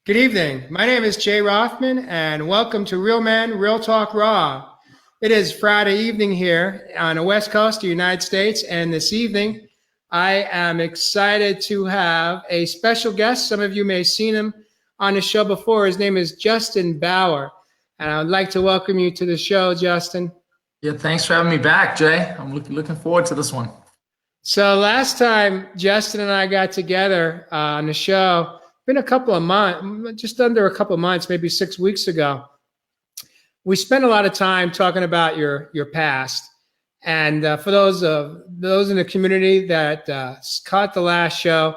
Good evening. My name is Jay Rothman, and welcome to Real Men, Real Talk Raw. It is Friday evening here on the West Coast of the United States, and this evening I am excited to have a special guest. Some of you may have seen him on the show before. His name is Justin Bauer, and I would like to welcome you to the show, Justin. Yeah, thanks for having me back, Jay. I'm looking forward to this one. So last time Justin and I got together on the show, been a couple of months, just under a couple of months, maybe 6 weeks ago. We spent a lot of time talking about your past, and for those in the community that caught the last show,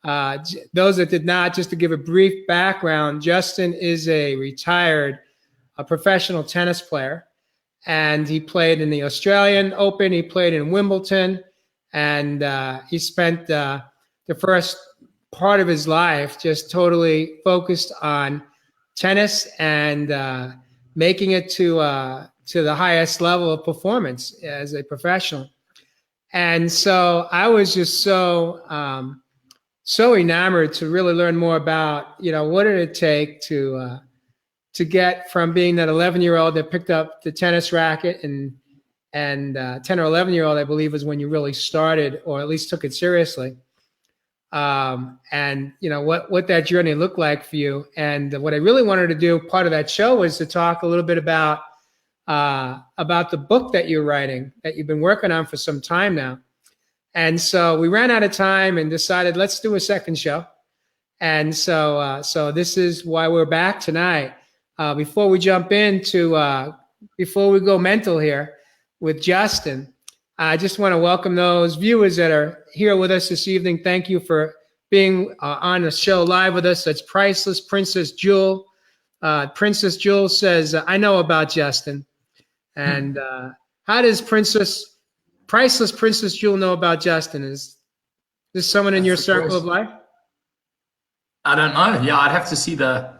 those that did not, just to give a brief background, Justin is a retired professional tennis player, and he played in the Australian Open, he played in Wimbledon, and he spent the first part of his life just totally focused on tennis and making it to the highest level of performance as a professional. And so I was just so enamored to really learn more about, what did it take to get from being that 11-year-old that picked up the tennis racket and 10 or 11-year-old, I believe, was when you really started, or at least took it seriously. And what that journey looked like for you. And what I really wanted to do, part of that show, was to talk a little bit about the book that you're writing, that you've been working on for some time now. And so we ran out of time and decided, let's do a second show. And so this is why we're back tonight. Before we jump into, before we go mental here with Justin, I just want to welcome those viewers that are here with us this evening. Thank you for being on the show live with us. That's Priceless Princess Jewel. Princess Jewel says, I know about Justin. And how does Priceless Princess Jewel know about Justin? Is this someone in your circle of life? I don't know. Yeah, I'd have to see the...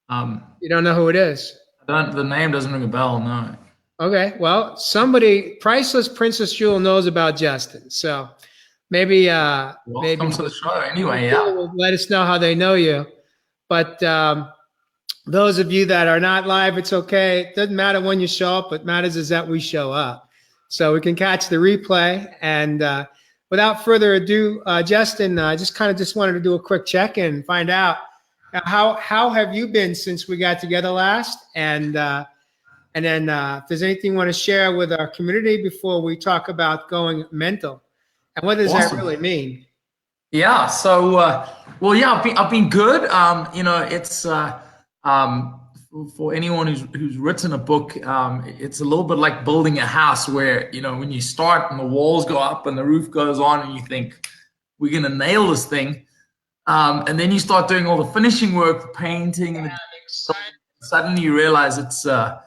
You don't know who it is? The name doesn't ring a bell, no. Okay, well, Priceless Princess Jewel knows about Justin. So maybe welcome to the show anyway. Yeah, let us know how they know you. But those of you that are not live, it's okay. It doesn't matter when you show up. What matters is that we show up, so we can catch the replay. And without further ado, Justin, I just wanted to do a quick check-in and find out how have you been since we got together last, and then if there's anything you want to share with our community before we talk about going mental. And what does that really mean? Yeah. So, well, yeah, I've been good. It's for anyone who's written a book, it's a little bit like building a house where, when you start and the walls go up and the roof goes on and you think, we're going to nail this thing. And then you start doing all the finishing work, the painting, and suddenly you realize it's a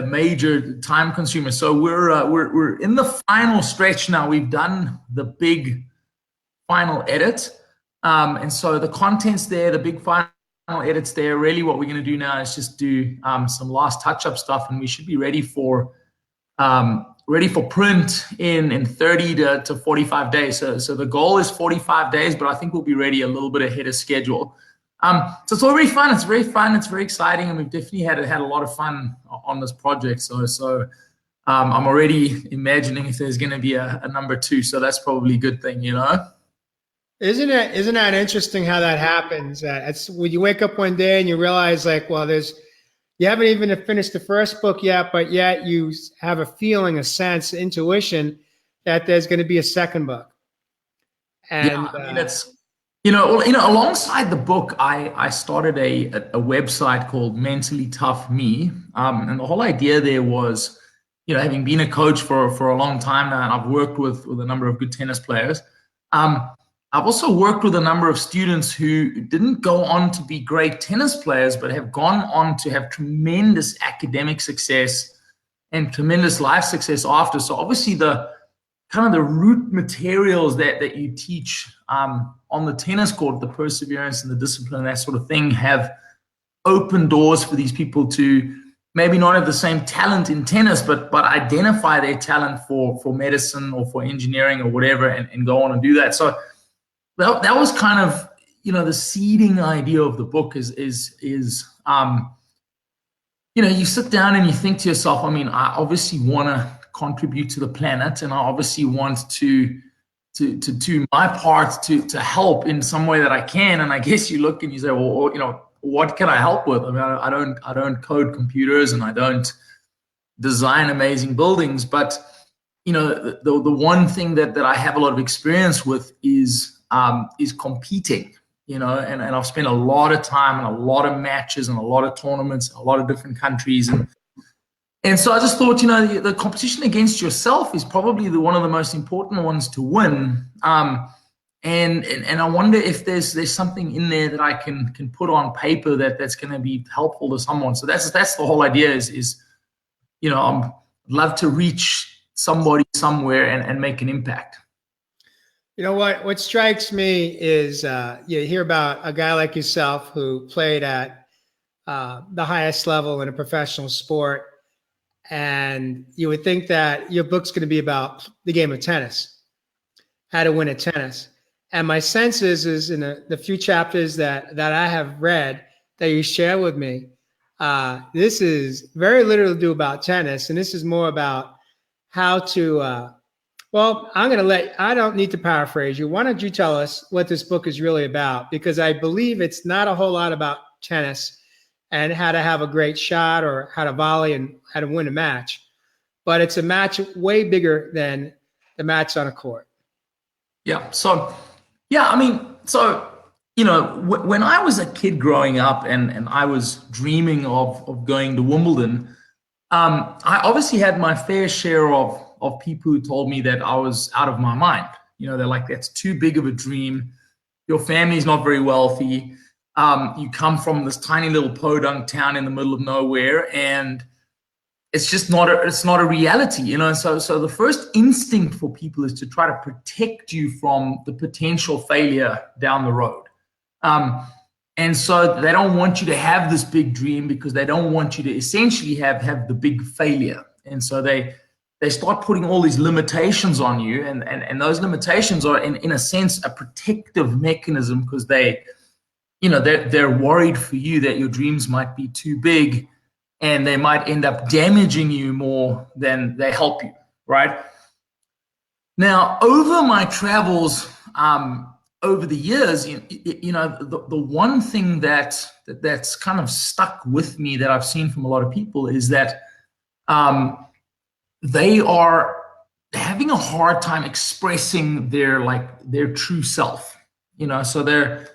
major time consumer. So we're in the final stretch now. We've done the big final edit, and so the content's there, the big final edit's there. Really, what we're going to do now is just do some last touch-up stuff, and we should be ready for print in 30 to 45 days. So the goal is 45 days, but I think we'll be ready a little bit ahead of schedule. So it's all very fun. It's very fun. It's very exciting, and we've definitely had a lot of fun on this project. So I'm already imagining if there's going to be a number 2. So that's probably a good thing, Isn't that interesting how that happens? It's when you wake up one day and you realize, like, well, you haven't even finished the first book yet, but yet you have a feeling, a sense, intuition that there's going to be a second book. And yeah, I mean, it's. Alongside the book, I started a website called Mentally Tough Me, and the whole idea there was, having been a coach for a long time now, and I've worked with a number of good tennis players. I've also worked with a number of students who didn't go on to be great tennis players, but have gone on to have tremendous academic success and tremendous life success after. So obviously the root materials that you teach on the tennis court, the perseverance and the discipline, that sort of thing, have opened doors for these people to maybe not have the same talent in tennis, but identify their talent for medicine or for engineering or whatever, and go on and do that. So that was kind of, the seeding idea of the book is you sit down and you think to yourself, I mean, I obviously want to contribute to the planet, and I obviously want to do my part to help in some way that I can. And I guess you look and you say, well, what can I help with? I mean, I don't code computers, and I don't design amazing buildings, but the one thing that I have a lot of experience with is competing. And I've spent a lot of time and a lot of matches and a lot of tournaments, a lot of different countries, and so I just thought, the competition against yourself is probably one of the most important ones to win. And I wonder if there's something in there that I can put on paper that's going to be helpful to someone. So that's the whole idea is I'd love to reach somebody somewhere and make an impact. What strikes me is you hear about a guy like yourself who played at the highest level in a professional sport, and you would think that your book's going to be about the game of tennis, how to win at tennis. And my sense is in the few chapters that I have read that you share with me, this is very little to do about tennis, and this is more about how to well, I don't need to paraphrase you. Why don't you tell us what this book is really about? Because I believe it's not a whole lot about tennis and how to have a great shot or how to volley and how to win a match, but it's a match way bigger than the match on a court. Yeah. So, when I was a kid growing up and I was dreaming of going to Wimbledon, I obviously had my fair share of people who told me that I was out of my mind. They're like, that's too big of a dream. Your family's not very wealthy. You come from this tiny little podunk town in the middle of nowhere, and it's just not a reality. So the first instinct for people is to try to protect you from the potential failure down the road. And so they don't want you to have this big dream because they don't want you to essentially have the big failure. And so they start putting all these limitations on you, and those limitations are in a sense a protective mechanism, because they're worried for you that your dreams might be too big and they might end up damaging you more than they help you, right? Now, over my travels, over the years, the one thing that's kind of stuck with me that I've seen from a lot of people is that they are having a hard time expressing their true self. So they're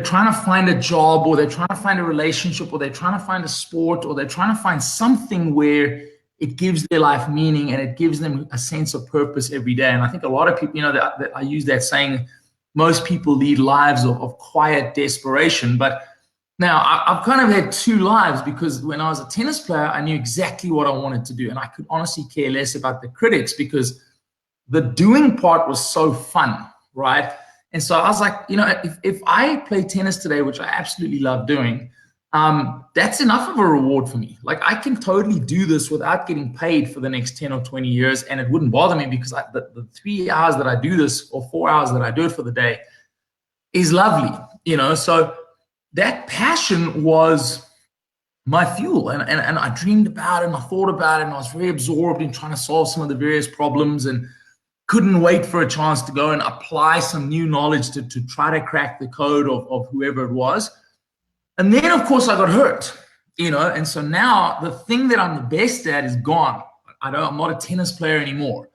trying to find a job, or they're trying to find a relationship, or they're trying to find a sport, or they're trying to find something where it gives their life meaning and it gives them a sense of purpose every day. And I think a lot of people, that I use that saying, most people lead lives of quiet desperation. But now I've kind of had two lives, because when I was a tennis player, I knew exactly what I wanted to do. And I could honestly care less about the critics, because the doing part was so fun, right? And so I was like, if I play tennis today, which I absolutely love doing, that's enough of a reward for me. Like, I can totally do this without getting paid for the next 10 or 20 years. And it wouldn't bother me, because the 3 hours that I do this, or 4 hours that I do it for the day, is lovely. So that passion was my fuel. And I dreamed about it, and I thought about it, and I was very absorbed in trying to solve some of the various problems, and couldn't wait for a chance to go and apply some new knowledge to try to crack the code of whoever it was. And then, of course, I got hurt, and so now the thing that I'm the best at is gone. I'm not a tennis player anymore.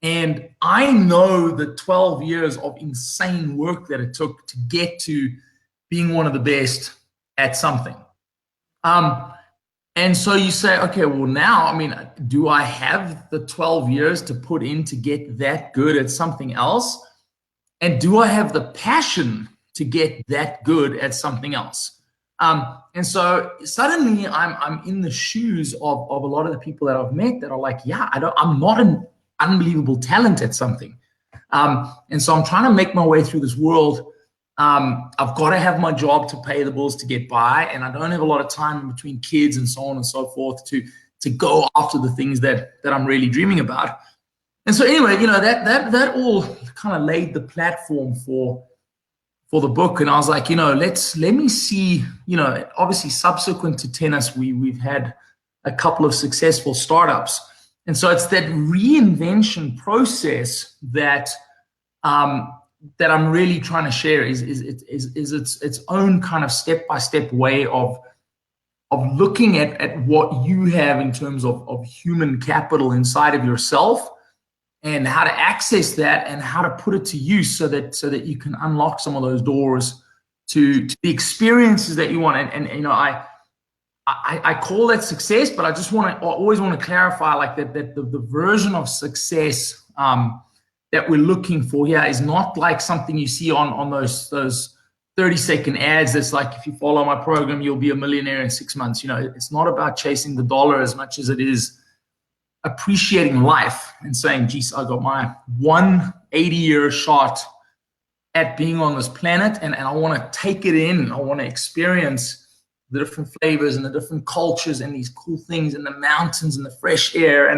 And I know the 12 years of insane work that it took to get to being one of the best at something. And so you say, okay, well, now, do I have the 12 years to put in to get that good at something else? And do I have the passion to get that good at something else? And so suddenly I'm in the shoes of a lot of the people that I've met that are like, yeah, I'm not an unbelievable talent at something. And so I'm trying to make my way through this world. I've got to have my job to pay the bills to get by, and I don't have a lot of time in between kids and so on and so forth to go after the things that I'm really dreaming about. And so anyway, that all kind of laid the platform for for the book, and I was like, let me see, obviously subsequent to tennis, we've had a couple of successful startups. And so it's that reinvention process that that I'm really trying to share is its own kind of step-by-step way of looking at what you have in terms of human capital inside of yourself, and how to access that and how to put it to use so that you can unlock some of those doors to the experiences that you want. And I call that success, but I just always want to clarify, like, that the version of success that we're looking for here is not like something you see on those 30-second ads that's like, if you follow my program, you'll be a millionaire in 6 months. It's not about chasing the dollar as much as it is appreciating life and saying, geez, I got my 180-year shot at being on this planet, and I want to take it in. I want to experience the different flavors and the different cultures and these cool things and the mountains and the fresh air.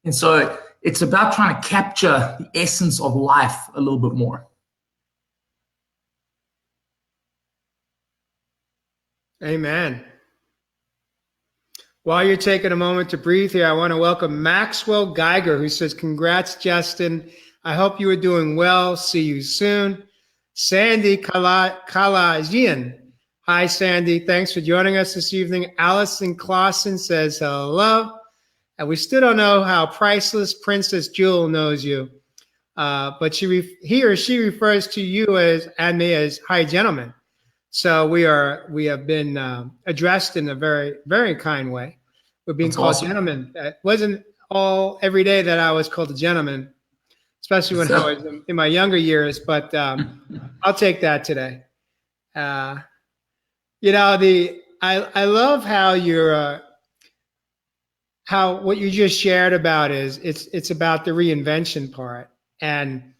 And so it's about trying to capture the essence of life a little bit more. Amen. While you're taking a moment to breathe here, I want to welcome Maxwell Geiger, who says, congrats, Justin. I hope you are doing well. See you soon. Sandy Kalajian. Hi, Sandy. Thanks for joining us this evening. Allison Clausen says hello. And we still don't know how priceless Princess Jewel knows you. But he or she refers to you and me as hi, gentlemen. So we have been addressed in a very, very kind way. We're being called awesome. Gentlemen. It wasn't all every day that I was called a gentleman, especially when I was in my younger years. But I'll take that today. I love how how what you just shared about is it's about the reinvention part, and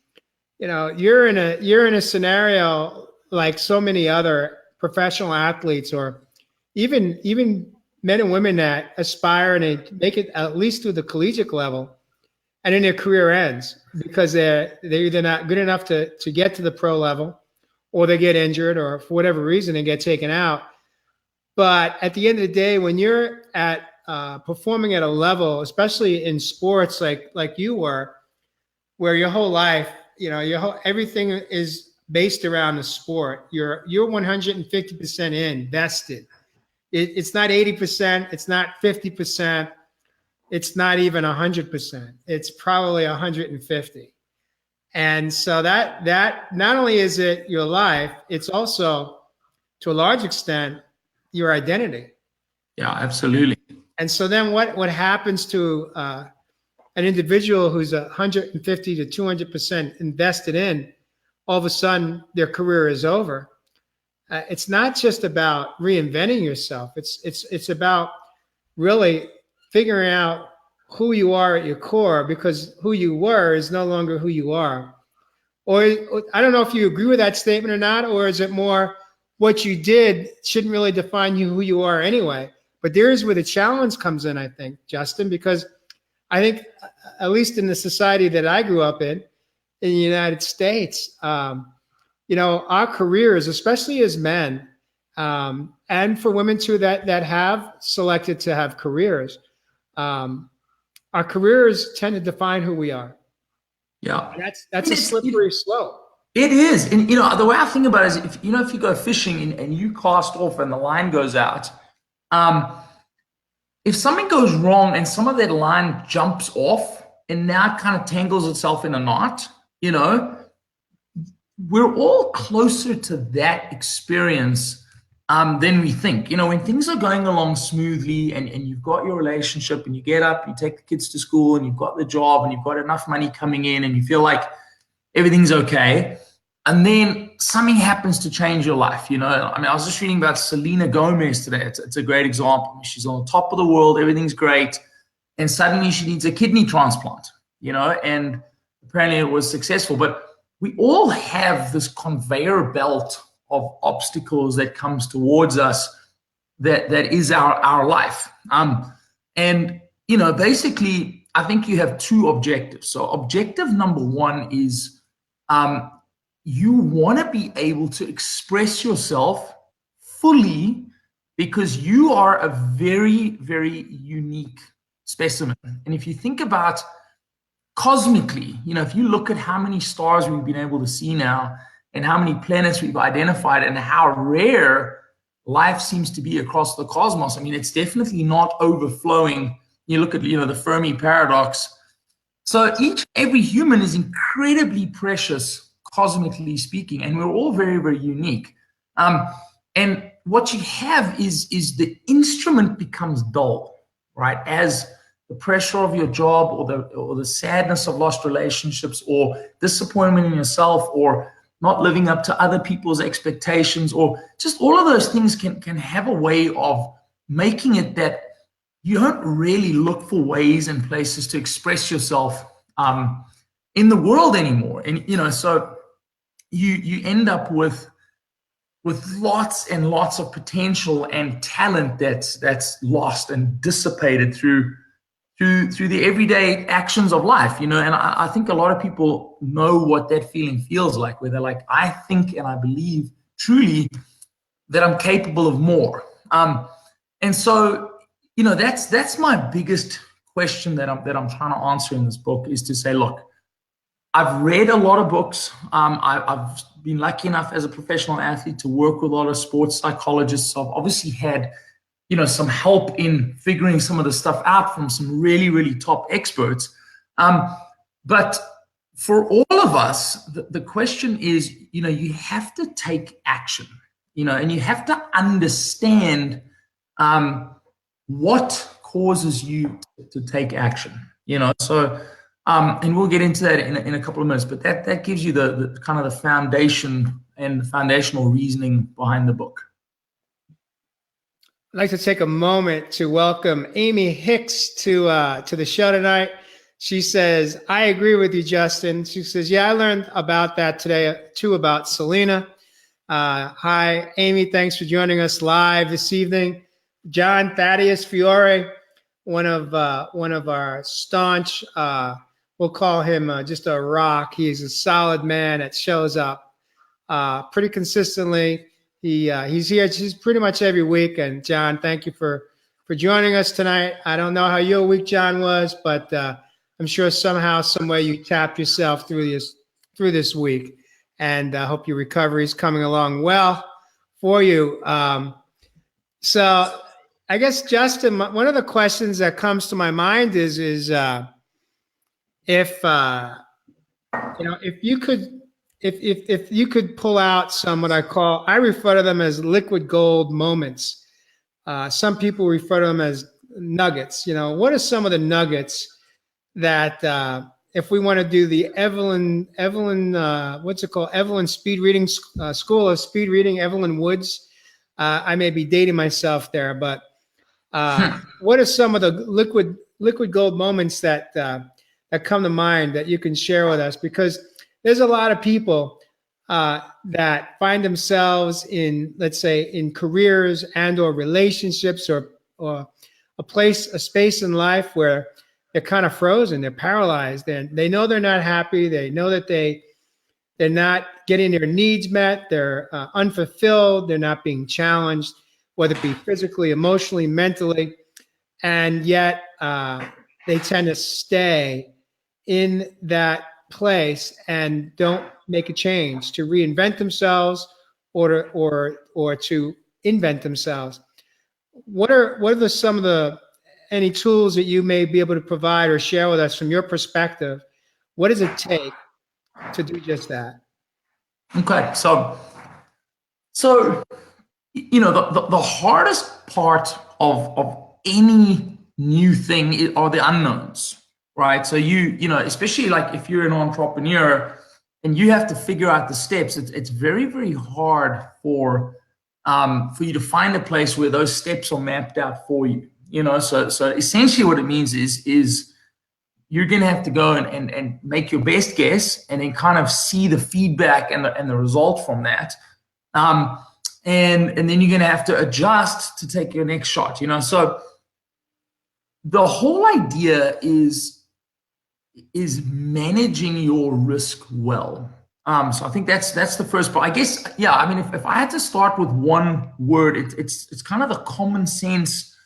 you're in a scenario like so many other professional athletes, or even men and women that aspire and they make it at least to the collegiate level, and then their career ends because they're either not good enough to get to the pro level, or they get injured, or for whatever reason they get taken out. But at the end of the day, when you're at performing at a level, especially in sports like you were, where your whole life, everything is based around the sport. You're 150% invested. It's not 80%. It's not 50%. It's not even 100%. It's probably 150. And so that not only is it your life, it's also, to a large extent, your identity. Yeah, absolutely. And so then what happens to an individual who's 150 to 200% invested in, all of a sudden their career is over. It's not just about reinventing yourself. It's about really figuring out who you are at your core, because who you were is no longer who you are. Or I don't know if you agree with that statement or not, or is it more what you did shouldn't really define you, who you are anyway? But there's where the challenge comes in, I think, Justin, because I think, at least in the society that I grew up in the United States, our careers, especially as men, and for women too that have selected to have careers, our careers tend to define who we are. Yeah, and that's a slippery slope. It is, and the way I think about it is, if you go fishing and you cast off and the line goes out, if something goes wrong and some of that line jumps off and now it kind of tangles itself in a knot, we're all closer to that experience than we think. When things are going along smoothly and you've got your relationship and you get up, you take the kids to school and you've got the job and you've got enough money coming in and you feel like everything's okay, and then something happens to change your life. I was just reading about Selena Gomez today. It's a great example. She's on the top of the world, everything's great, and suddenly she needs a kidney transplant, and apparently it was successful. But we all have this conveyor belt of obstacles that comes towards us that is our life. And basically, I think you have two objectives. So objective number one is you want to be able to express yourself fully because you are a very, very unique specimen. And if you think about cosmically, if you look at how many stars we've been able to see now and how many planets we've identified and how rare life seems to be across the cosmos, I mean, it's definitely not overflowing. You look at, the Fermi paradox. So every human is incredibly precious, cosmically speaking, and we're all very, very unique. And what you have is the instrument becomes dull, right? As the pressure of your job or the sadness of lost relationships or disappointment in yourself or not living up to other people's expectations or just all of those things can have a way of making it that you don't really look for ways and places to express yourself in the world anymore. And, so you end up with lots and lots of potential and talent that's lost and dissipated through the everyday actions of life, and I think a lot of people know what that feeling feels like, where they're like, I think and I believe truly that I'm capable of more. And so, that's my biggest question that I'm trying to answer in this book, is to say, look, I've read a lot of books. I've been lucky enough as a professional athlete to work with a lot of sports psychologists. So I've obviously had some help in figuring some of the stuff out from some really, really top experts. But for all of us, the question is, you have to take action, and you have to understand what causes you to take action, So, and we'll get into that in a couple of minutes, but that gives you the kind of the foundation and the foundational reasoning behind the book. I'd like to take a moment to welcome Amy Hicks to the show tonight. She says, I agree with you, Justin. She says, yeah, I learned about that today, too, about Selena. Hi, Amy. Thanks for joining us live this evening. John Thaddeus Fiore, one of our staunch, we'll call him just a rock. He's a solid man that shows up pretty consistently. He's here just pretty much every week. And John, thank you for joining us tonight. I don't know how your week, John, was, but I'm sure somehow, some way you tapped yourself through this week. And I hope your recovery is coming along well for you. So I guess, Justin, one of the questions that comes to my mind is if you could pull out some, what I refer to them as liquid gold moments. Some people refer to them as nuggets. What are some of the nuggets that if we want to do the Evelyn, what's it called? Evelyn Speed Reading School of Speed Reading, Evelyn Woods. I may be dating myself there, but what are some of the liquid gold moments that come to mind that you can share with us? Because there's a lot of people that find themselves in, let's say, in careers and or relationships or a space in life where they're kind of frozen, they're paralyzed, and they know they're not happy. They know that they're not getting their needs met. They're unfulfilled. They're not being challenged, whether it be physically, emotionally, mentally, and yet they tend to stay in that place and don't make a change to reinvent themselves or to invent themselves. What are some of the any tools that you may be able to provide or share with us from your perspective? What does it take to do just that? Okay, so the hardest part of any new thing are the unknowns, right? So especially like if you're an entrepreneur and you have to figure out the steps, it's very, very hard for you to find a place where those steps are mapped out for you. So essentially what it means is you're going to have to go and make your best guess and then kind of see the feedback and the result from that. And then you're going to have to adjust to take your next shot, So the whole idea is managing your risk well. So I think that's the first part. I guess, yeah, I mean, if I had to start with one word, it's kind of the common sense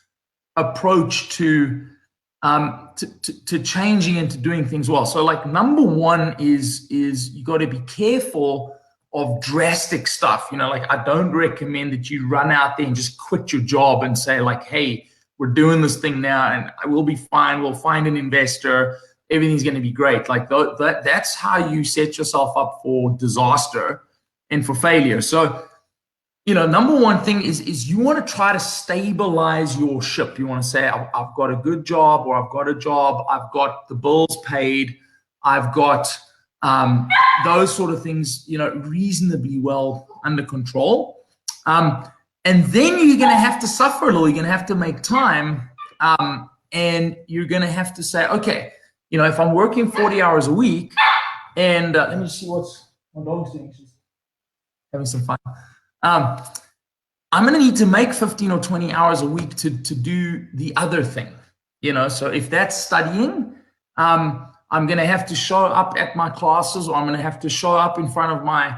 approach to changing and to doing things well. So like number one is you got to be careful of drastic stuff. You know, like I don't recommend that you run out there and just quit your job and say like, hey, we're doing this thing now and I will be fine. We'll find an investor. Everything's going to be great. Like that's how you set yourself up for disaster and for failure. So, you know, number one thing is you want to try to stabilize your ship. You want to say, I've got a good job, or I've got a job, I've got the bills paid, I've got those sort of things, you know, reasonably well under control. And then you're going to have to suffer a little. You're going to have to make time, and you're going to have to say, okay, you know, if I'm working 40 hours a week, and let me see what's my dog's doing. She's having some fun. I'm going to need to make 15 or 20 hours a week to do the other thing, you know. So if that's studying, I'm going to have to show up at my classes, or I'm going to have to show up in front of my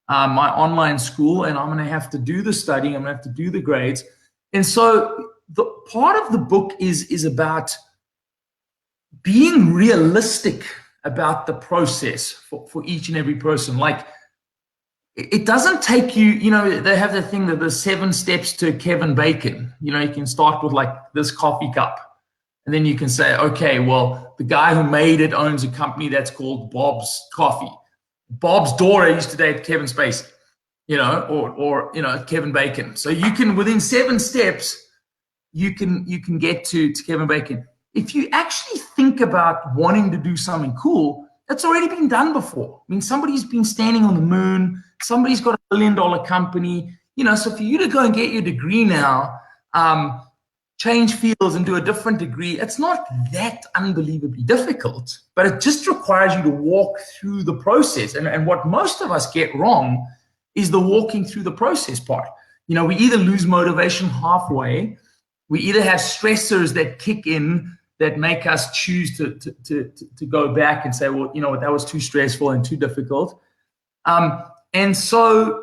my online school, and I'm going to have to do the studying. I'm going to have to do the grades. And so the part of the book is about being realistic about the process for each and every person. Like, it doesn't take you, you know, they have the thing that the 7 steps to Kevin Bacon. You know, you can start with like this coffee cup, and then you can say, okay, well, the guy who made it owns a company that's called Bob's Coffee. Bob's daughter used to date Kevin Spacey, you know, or you know, Kevin Bacon. So you can, within 7 steps, you can get to Kevin Bacon. If you actually think about wanting to do something cool, that's already been done before. I mean, somebody's been standing on the moon. Somebody's got $1 billion company. You know, so for you to go and get your degree now, change fields and do a different degree, it's not that unbelievably difficult, but it just requires you to walk through the process. And what most of us get wrong is the walking through the process part. You know, we either lose motivation halfway, we either have stressors that kick in that make us choose to go back and say, well, you know what, that was too stressful and too difficult. And so,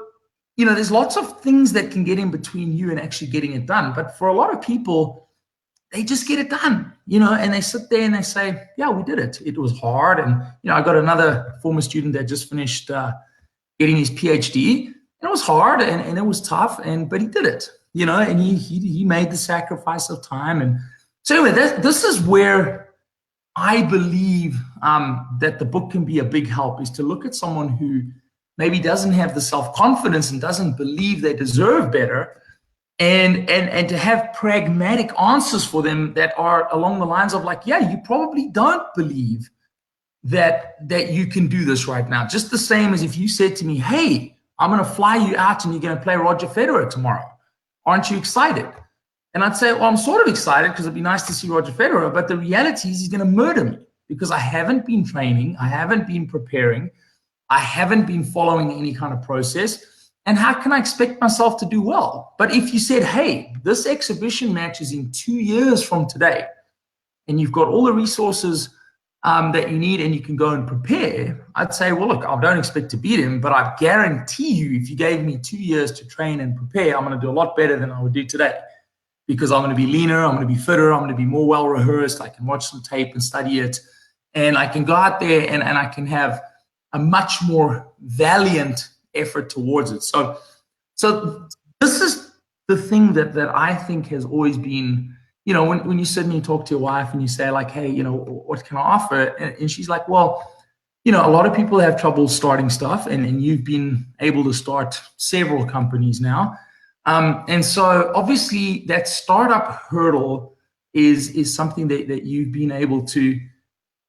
you know, there's lots of things that can get in between you and actually getting it done. But for a lot of people, they just get it done, you know, and they sit there and they say, yeah, we did it. It was hard. And, you know, I got another former student that just finished getting his PhD. And it was hard and it was tough, but he did it, you know, and he made the sacrifice of time. And so anyway, this is where I believe that the book can be a big help, is to look at someone who maybe doesn't have the self-confidence and doesn't believe they deserve better, and to have pragmatic answers for them that are along the lines of like, yeah, you probably don't believe that you can do this right now. Just the same as if you said to me, hey, I'm going to fly you out and you're going to play Roger Federer tomorrow. Aren't you excited? And I'd say, well, I'm sort of excited because it'd be nice to see Roger Federer, but the reality is he's going to murder me because I haven't been training, I haven't been preparing, I haven't been following any kind of process. And how can I expect myself to do well? But if you said, hey, this exhibition match is in 2 years from today, and you've got all the resources that you need and you can go and prepare, I'd say, well, look, I don't expect to beat him, but I guarantee you, if you gave me 2 years to train and prepare, I'm going to do a lot better than I would do today. Because I'm going to be leaner, I'm going to be fitter, I'm going to be more well-rehearsed, I can watch some tape and study it, and I can go out there and I can have a much more valiant effort towards it. So this is the thing that I think has always been, you know, when you sit and you talk to your wife and you say like, hey, you know, what can I offer? And she's like, well, you know, a lot of people have trouble starting stuff, and you've been able to start several companies now. And so obviously that startup hurdle is something that you've been able to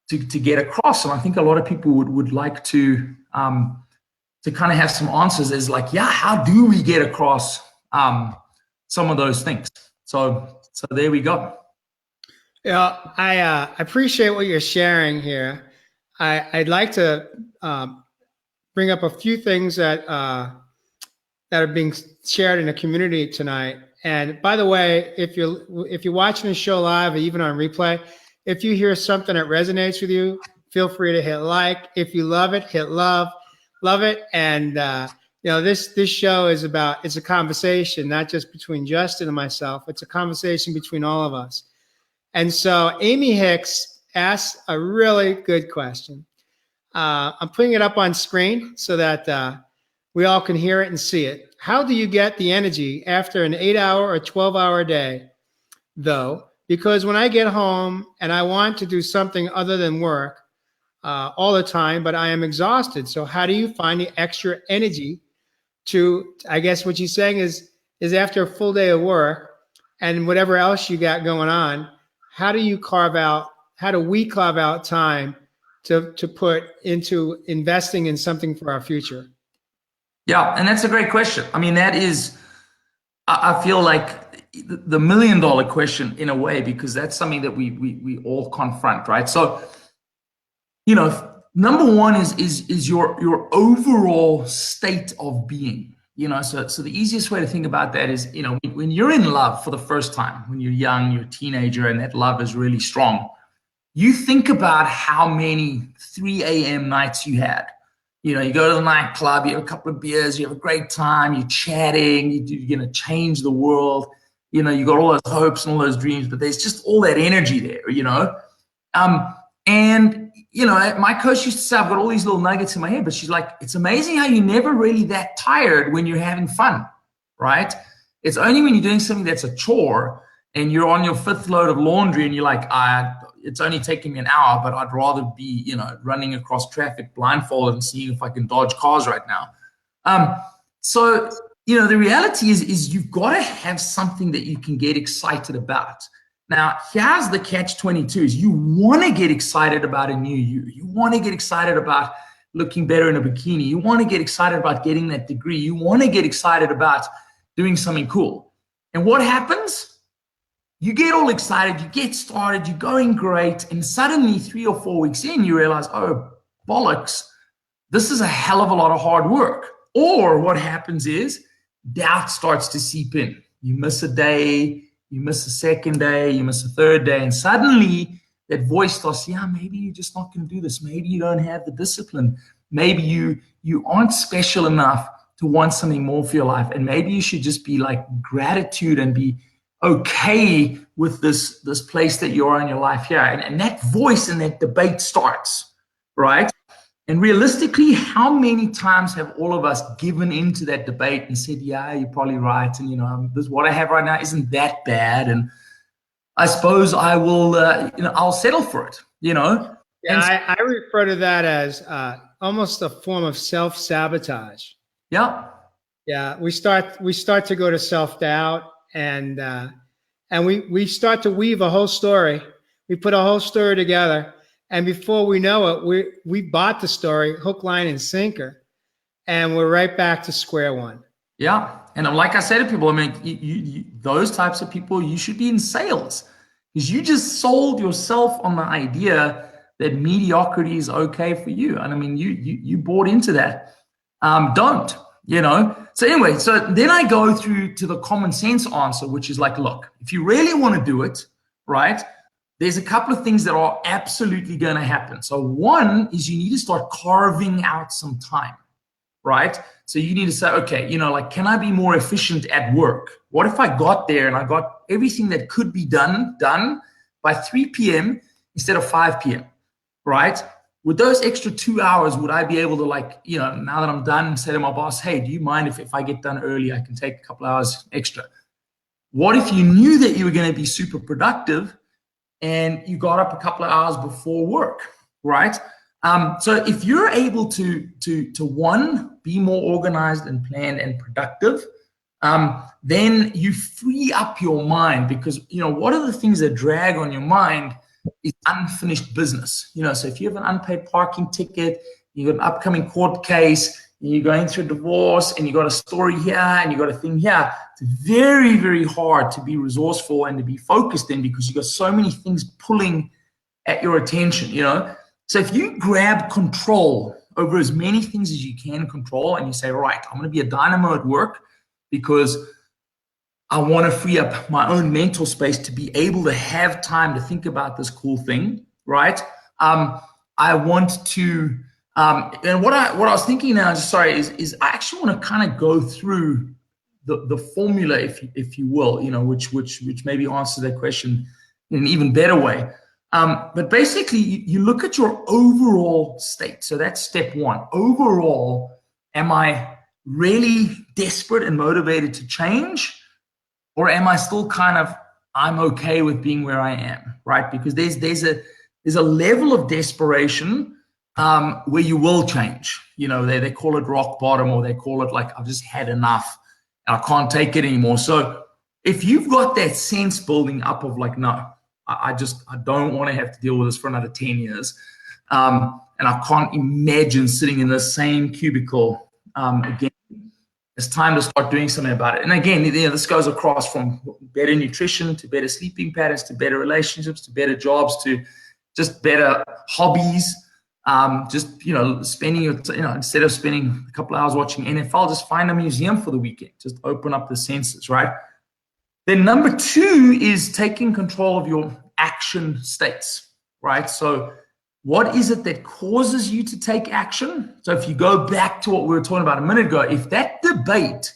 get across. And I think a lot of people would like to kind of have some answers as like, yeah, how do we get across some of those things? So there we go. Yeah, I appreciate what you're sharing here. I'd like to bring up a few things that are being shared in the community tonight. And by the way, if you're watching the show live or even on replay, if you hear something that resonates with you, feel free to hit like. If you love it, hit love. Love it. And this show is it's a conversation, not just between Justin and myself. It's a conversation between all of us. And so Amy Hicks asked a really good question. I'm putting it up on screen so that we all can hear it and see it. How do you get the energy after an 8-hour or 12-hour day, though? Because when I get home and I want to do something other than work all the time, but I am exhausted. So how do you find the extra energy to, I guess what you're saying is after a full day of work and whatever else you got going on, how do we carve out time to put into investing in something for our future? Yeah, and that's a great question. I mean, that is, I feel like the $1,000,000 question in a way, because that's something that we all confront, right? So, number one is your overall state of being. So the easiest way to think about that is, when you're in love for the first time, when you're young, you're a teenager, and that love is really strong, you think about how many 3 a.m. nights you had. You go to the nightclub, you have a couple of beers, you have a great time, you're chatting, you're going to change the world. You got all those hopes and all those dreams, but there's just all that energy there, And, my coach used to say, I've got all these little nuggets in my head, but she's like, it's amazing how you're never really that tired when you're having fun, right? It's only when you're doing something that's a chore and you're on your 5th load of laundry and you're like, it's only taking me an hour, but I'd rather be, running across traffic blindfolded and seeing if I can dodge cars right now. So, the reality is you've got to have something that you can get excited about. Now, here's the catch-22 is you want to get excited about a new you. You want to get excited about looking better in a bikini. You want to get excited about getting that degree. You want to get excited about doing something cool. And what happens? You get all excited, you get started, you're going great, and suddenly 3 or 4 weeks in, you realize, oh, bollocks, this is a hell of a lot of hard work. Or what happens is doubt starts to seep in. You miss a day, you miss a second day, you miss a third day, and suddenly that voice starts, yeah, maybe you're just not going to do this. Maybe you don't have the discipline. Maybe you aren't special enough to want something more for your life. And maybe you should just be like gratitude and be okay with this place that you are in your life here. And that voice and that debate starts, right? And realistically, how many times have all of us given into that debate and said, yeah, you're probably right. And, this what I have right now isn't that bad. And I suppose I will, I'll settle for it, Yeah, and I refer to that as almost a form of self-sabotage. Yeah. Yeah, we start to go to self-doubt, and we start to weave a whole story. We put a whole story together, and before we know it, we bought the story hook, line, and sinker, and we're right back to square one. Yeah, and like I say to people, I mean, you those types of people, you should be in sales, because you just sold yourself on the idea that mediocrity is okay for you, and I mean, you bought into that. Don't. So anyway, so then I go through to the common sense answer, which is like, look, if you really want to do it, right, there's a couple of things that are absolutely going to happen. So one is you need to start carving out some time, right? So you need to say, okay, can I be more efficient at work? What if I got there and I got everything that could be done by 3 p.m. instead of 5 p.m., right? With those extra 2 hours, would I be able to, now that I'm done, say to my boss, hey, do you mind if I get done early, I can take a couple hours extra? What if you knew that you were going to be super productive and you got up a couple of hours before work, right? So if you're able to one, be more organized and planned and productive, then you free up your mind, because, what are the things that drag on your mind is unfinished business. So if you have an unpaid parking ticket, you got an upcoming court case, and you're going through a divorce, and you got a story here, and you got a thing here, it's very, very hard to be resourceful and to be focused in, because you got so many things pulling at your attention, So if you grab control over as many things as you can control, and you say, right, I'm going to be a dynamo at work because I want to free up my own mental space to be able to have time to think about this cool thing, right? I want to And what I was thinking now, is I actually want to kind of go through the formula, if you will, which maybe answers that question in an even better way. But basically, you look at your overall state. So that's step one. Overall, am I really desperate and motivated to change? Or am I still kind of, I'm okay with being where I am, right? Because there's a level of desperation where you will change. They call it rock bottom, or they call it like, I've just had enough. I can't take it anymore. So if you've got that sense building up of like, no, I don't want to have to deal with this for another 10 years. And I can't imagine sitting in the same cubicle again. It's time to start doing something about it. And again, this goes across from better nutrition to better sleeping patterns to better relationships to better jobs to just better hobbies. Spending instead of spending a couple hours watching NFL, just find a museum for the weekend. Just open up the senses, right? Then number two is taking control of your action states, right? So what is it that causes you to take action? So if you go back to what we were talking about a minute ago, if that debate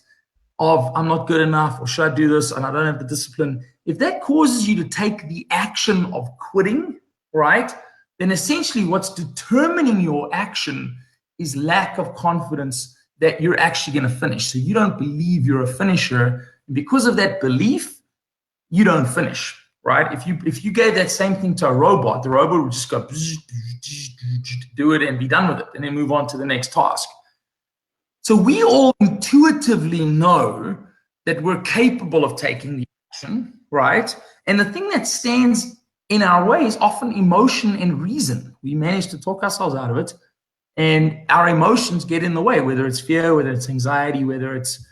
of I'm not good enough, or should I do this, and I don't have the discipline, if that causes you to take the action of quitting, right? Then essentially what's determining your action is lack of confidence that you're actually going to finish. So you don't believe you're a finisher. And because of that belief, you don't finish, right? If you gave that same thing to a robot, the robot would just go do it and be done with it and then move on to the next task. So we all intuitively know that we're capable of taking the action, right? And the thing that stands in our way is often emotion and reason. We manage to talk ourselves out of it, and our emotions get in the way, whether it's fear, whether it's anxiety, whether it's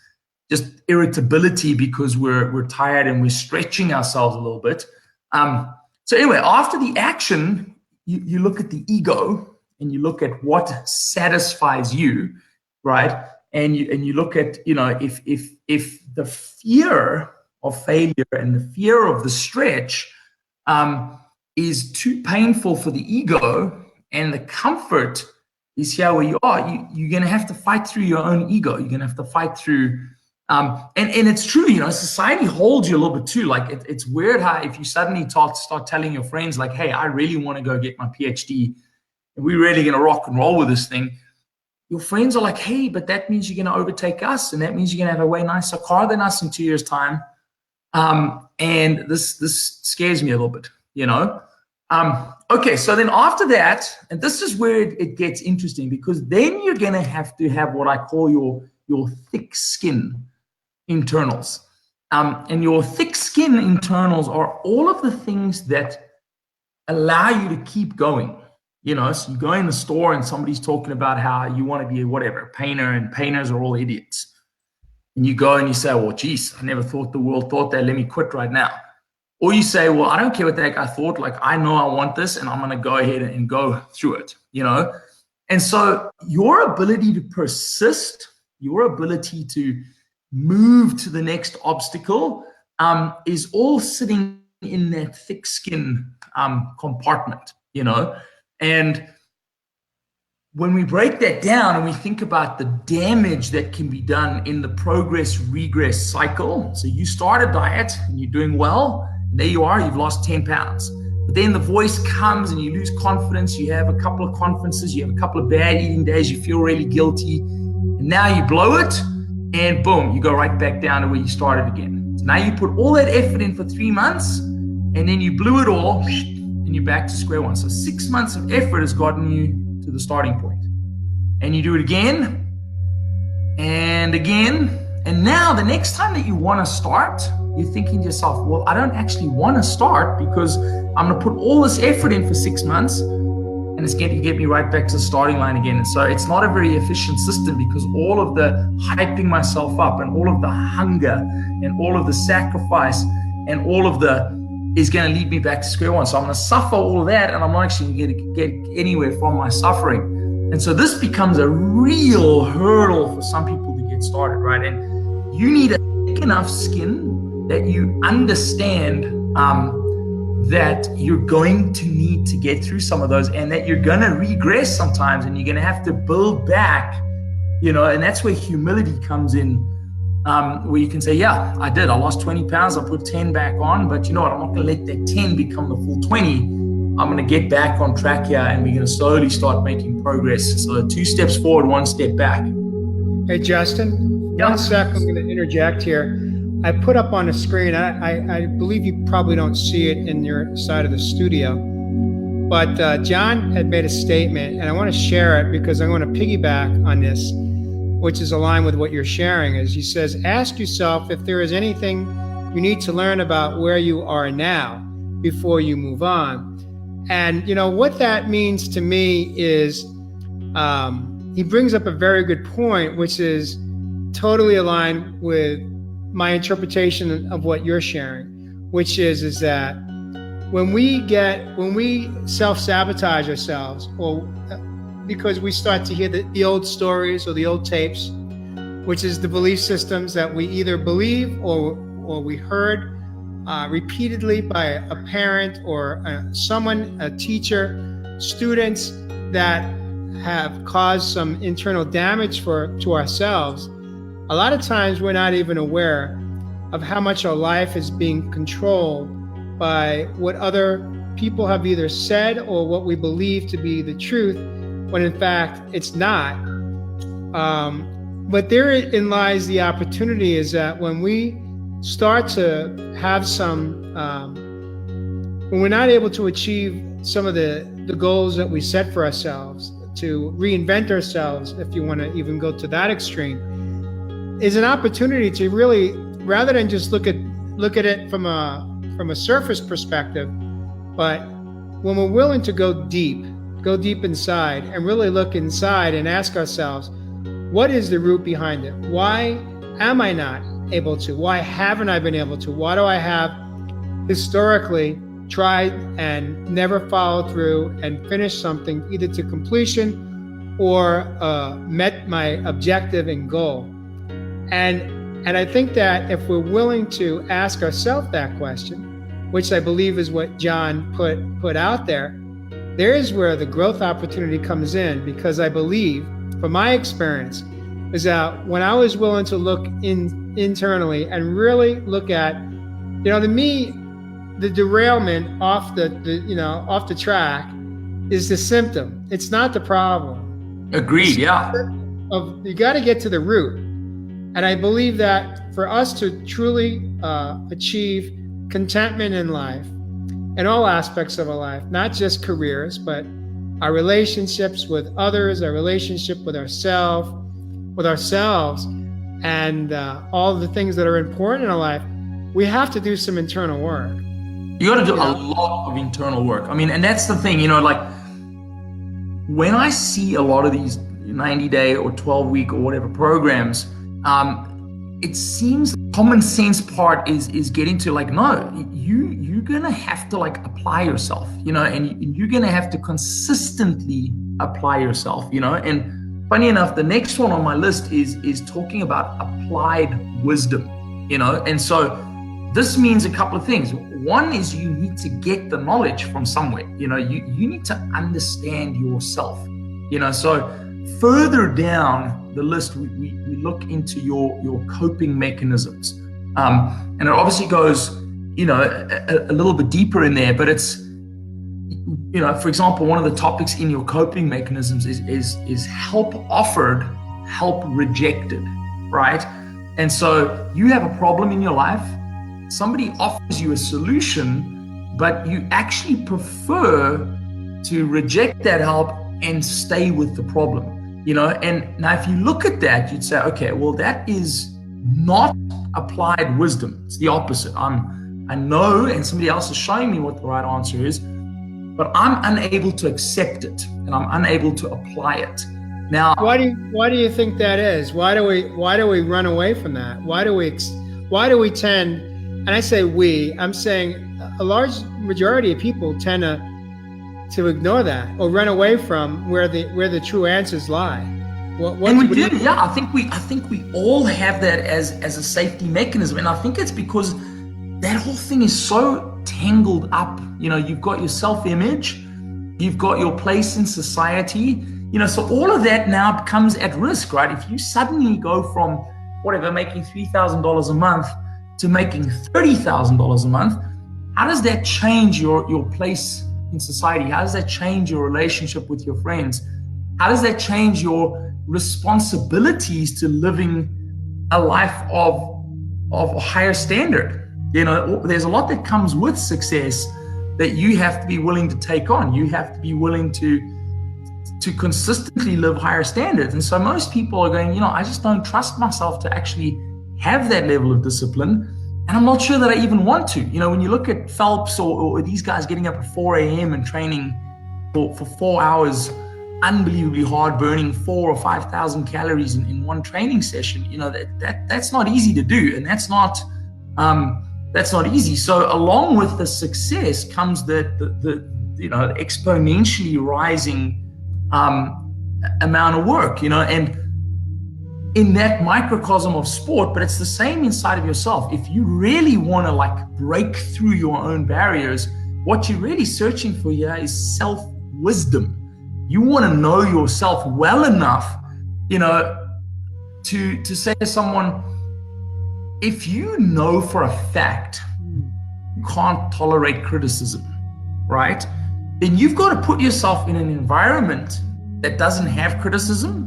just irritability because we're tired and we're stretching ourselves a little bit. So anyway, after the action, you look at the ego and you look at what satisfies you, right? And you look at, if the fear of failure and the fear of the stretch is too painful for the ego, and the comfort is here where you are, you're going to have to fight through your own ego. You're going to have to fight through, and it's true, society holds you a little bit too. Like it's weird how if you suddenly start telling your friends like, hey, I really want to go get my PhD and we're really going to rock and roll with this thing. Your friends are like, hey, but that means you're going to overtake us, and that means you're going to have a way nicer car than us in 2 years' time. And this scares me a little bit, Okay, so then after that, and this is where it gets interesting, because then you're going to have what I call your thick skin internals. And your thick skin internals are all of the things that allow you to keep going. So you go in the store and somebody's talking about how you want to be a painter, and painters are all idiots. And you go and you say, well, geez, I never thought the world thought that. Let me quit right now. Or you say, well, I don't care what that guy thought. Like, I know I want this, and I'm going to go ahead and go through it, And so your ability to persist, your ability to move to the next obstacle is all sitting in that thick skin compartment, And when we break that down and we think about the damage that can be done in the progress-regress cycle, so you start a diet and you're doing well, and there you are, you've lost 10 pounds. But then the voice comes and you lose confidence, you have a couple of conferences, you have a couple of bad eating days, you feel really guilty, and now you blow it, and boom, you go right back down to where you started again. So now you put all that effort in for 3 months, and then you blew it all, and you're back to square one. So 6 months of effort has gotten you to the starting point. And you do it again and again. And now the next time that you want to start, you're thinking to yourself, well, I don't actually want to start because I'm going to put all this effort in for 6 months and it's going to get me right back to the starting line again. And so it's not a very efficient system, because all of the hyping myself up and all of the hunger and all of the sacrifice and all of the is going to lead me back to square one. So I'm going to suffer all of that, and I'm not actually going to get anywhere from my suffering. And so this becomes a real hurdle for some people to get started, right? And you need a thick enough skin that you understand that you're going to need to get through some of those, and that you're going to regress sometimes, and you're going to have to build back, and that's where humility comes in, where you can say, yeah, I lost 20 pounds, I put 10 back on, but you know what, I'm not going to let that 10 become the full 20. I'm going to get back on track here, and we're going to slowly start making progress. So 2 steps forward, 1 step back. Hey, Justin, 1 sec, I'm going to interject here. I put up on the screen, I believe you probably don't see it in your side of the studio, but John had made a statement, and I want to share it because I want to piggyback on this, which is aligned with what you're sharing. Is he says, ask yourself if there is anything you need to learn about where you are now before you move on. And what that means to me is he brings up a very good point, which is totally aligned with my interpretation of what you're sharing, which is that when we self-sabotage ourselves, or because we start to hear the old stories or the old tapes, which is the belief systems that we either believe or we heard repeatedly by a parent or someone, a teacher, students that have caused some internal damage to ourselves. A lot of times we're not even aware of how much our life is being controlled by what other people have either said or what we believe to be the truth, when in fact it's not. But therein lies the opportunity, is that when we start to have when we're not able to achieve some of the goals that we set for ourselves, to reinvent ourselves, if you want to even go to that extreme, is an opportunity to really, rather than just look at it from a surface perspective, but when we're willing to go deep inside and really look inside and ask ourselves, what is the root behind it? Why am I not able to? Why haven't I been able to? Why do I have historically tried and never followed through and finished something either to completion or met my objective and goal? And I think that if we're willing to ask ourselves that question, which I believe is what John put out there is where the growth opportunity comes in, because I believe, from my experience, is that when I was willing to look internally and really look at, to me, the derailment off the track is the symptom. It's not the problem. Agreed. Yeah. You got to get to the root. And I believe that for us to truly achieve contentment in life, in all aspects of our life, not just careers, but our relationships with others, our relationship with ourselves, and all the things that are important in our life, we have to do some internal work. You got to do a lot of internal work. I mean, and that's the thing, like when I see a lot of these 90-day or 12-week or whatever programs, it seems the common sense part is getting to like, no, you're gonna have to like apply yourself, and you're gonna have to consistently apply yourself, and funny enough, the next one on my list is talking about applied wisdom, and so this means a couple of things. One is you need to get the knowledge from somewhere, you need to understand yourself, so further down the list, we look into your coping mechanisms. And it obviously goes, a little bit deeper in there, but it's, for example, one of the topics in your coping mechanisms is help offered, help rejected, right? And so you have a problem in your life, somebody offers you a solution, but you actually prefer to reject that help and stay with the problem. And now if you look at that, you'd say, okay, well, that is not applied wisdom. It's the opposite. I know, and somebody else is showing me what the right answer is, but I'm unable to accept it, and I'm unable to apply it. Now, why do you think that is? Why do we run away from that? Why do we tend, and I say I'm saying a large majority of people tend to ignore that or run away from where the true answers lie. And we do, yeah. I think we all have that as a safety mechanism, and I think it's because that whole thing is so tangled up. You've got your self-image, you've got your place in society, so all of that now becomes at risk, right? If you suddenly go from whatever, making $3,000 a month to making $30,000 a month, how does that change your place in society? How does that change your relationship with your friends? How does that change your responsibilities to living a life of a higher standard? There's a lot that comes with success that you have to be willing to take on. You have to be willing to consistently live higher standards. And so most people are going, I just don't trust myself to actually have that level of discipline. And I'm not sure that I even want to. When you look at Phelps or these guys getting up at 4 a.m. and training for 4 hours, unbelievably hard, burning 4,000 or 5,000 calories in one training session, that's not easy to do. And that's not easy. So along with the success comes the exponentially rising amount of work, and in that microcosm of sport, but it's the same inside of yourself. If you really want to break through your own barriers, what you're really searching for here is self-wisdom. You want to know yourself well enough, to say to someone, if you know for a fact you can't tolerate criticism, right? Then you've got to put yourself in an environment that doesn't have criticism,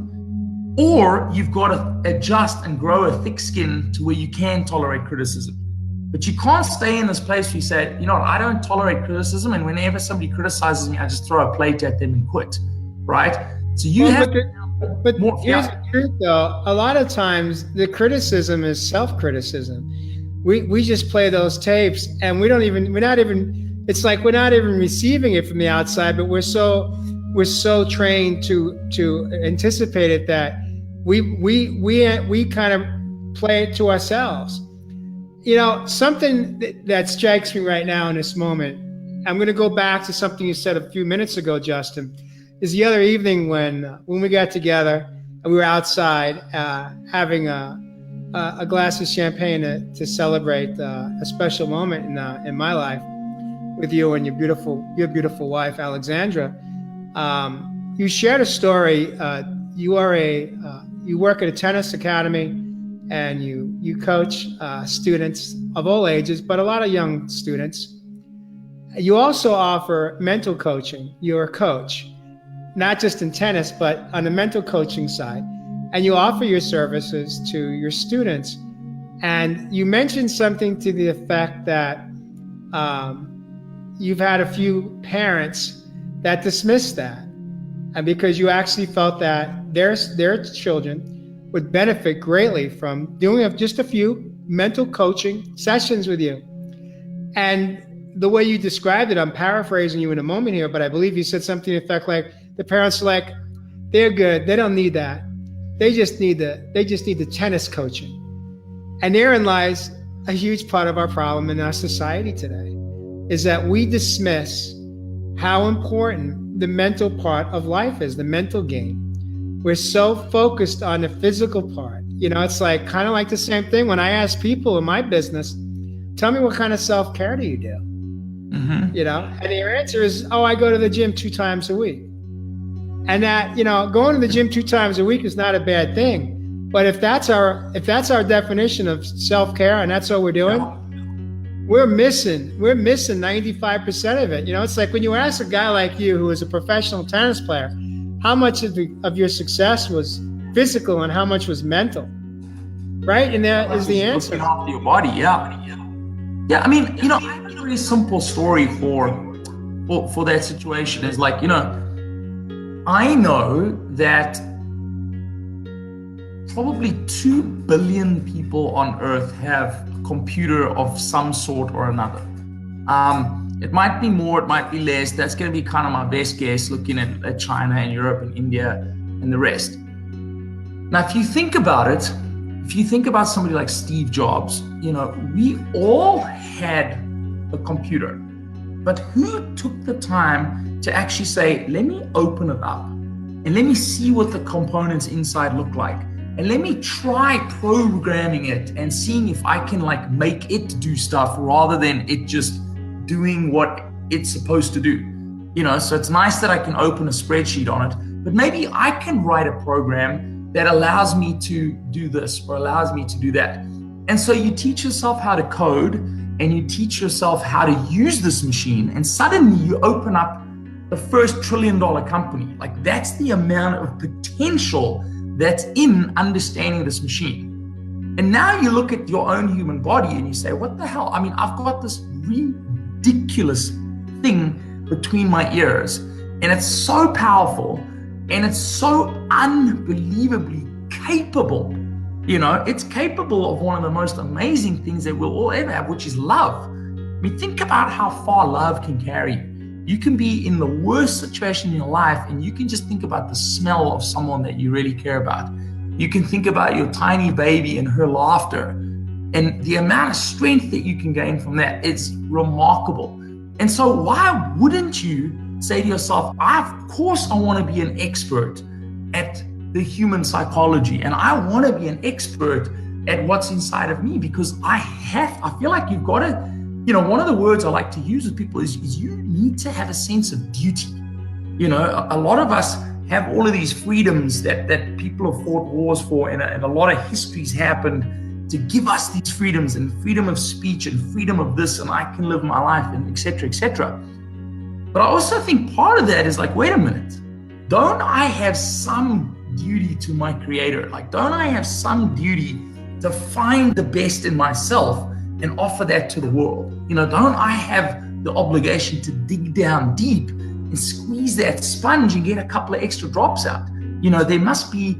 or you've got to adjust and grow a thick skin to where you can tolerate criticism. But you can't stay in this place where you say, I don't tolerate criticism, and whenever somebody criticizes me, I just throw a plate at them and quit, right? So you have But here's the truth, though. A lot of times the criticism is self-criticism. We just play those tapes, and we're not even receiving it from the outside, but we're so trained to anticipate it that we kind of play it to ourselves. Something that strikes me right now in this moment, I'm going to go back to something you said a few minutes ago, Justin, is the other evening when we got together and we were outside having a glass of champagne to celebrate a special moment in my life with you and your beautiful wife, Alexandra. You shared a story. You work at a tennis academy, and you coach students of all ages, but a lot of young students. You also offer mental coaching. You're a coach, not just in tennis, but on the mental coaching side. And you offer your services to your students. And you mentioned something to the effect that you've had a few parents that dismissed that. And because you actually felt that their children would benefit greatly from doing just a few mental coaching sessions with you. And the way you described it, I'm paraphrasing you in a moment here, but I believe you said something to the effect like, the parents are like, they're good, they don't need that. They just need the tennis coaching. And therein lies a huge part of our problem in our society today, is that we dismiss how important the mental part of life is, the mental game. We're so focused on the physical part. It's like kind of like the same thing when I ask people in my business, tell me what kind of self-care do you do? Mm-hmm. And their answer is, I go to the gym 2 times a week. And that, going to the gym 2 times a week is not a bad thing. But if that's our definition of self-care and that's what we're doing, we're missing 95% of it. It's like when you ask a guy like you who is a professional tennis player, how much of your success was physical and how much was mental, right? And there is the answer. Looking after your body, yeah. I mean, I have a very simple story for that situation. Is like, I know that probably 2 billion people on Earth have a computer of some sort or another. It might be more, it might be less. That's going to be kind of my best guess, looking at China and Europe and India and the rest. Now, if you think about it, if you think about somebody like Steve Jobs, we all had a computer, but who took the time to actually say, let me open it up and let me see what the components inside look like? and let me try programming it and seeing if I can like make it do stuff rather than it just doing what it's supposed to do. So it's nice that I can open a spreadsheet on it, but maybe I can write a program that allows me to do this or allows me to do that. And so you teach yourself how to code and you teach yourself how to use this machine, and suddenly you open up the first $1 trillion company. Like, that's the amount of potential that's in understanding this machine. And now you look at your own human body and you say, what the hell? I mean, I've got this ridiculous thing between my ears, and it's so powerful and it's so unbelievably capable. It's capable of one of the most amazing things that we'll all ever have, which is love. I mean, think about how far love can carry you. You can be in the worst situation in your life and you can just think about the smell of someone that you really care about. You can think about your tiny baby and her laughter, and the amount of strength that you can gain from that is remarkable. And so why wouldn't you say to yourself, of course I want to be an expert at the human psychology, and I want to be an expert at what's inside of me, because I feel like you've got to, one of the words I like to use with people is you need to have a sense of duty. A lot of us have all of these freedoms that people have fought wars for, and a lot of histories happened to give us these freedoms, and freedom of speech and freedom of this, and I can live my life, and etc., etc. But I also think part of that is like, wait a minute, don't I have some duty to my creator? Like, don't I have some duty to find the best in myself and offer that to the world? Don't I have the obligation to dig down deep and squeeze that sponge and get a couple of extra drops out? There must be,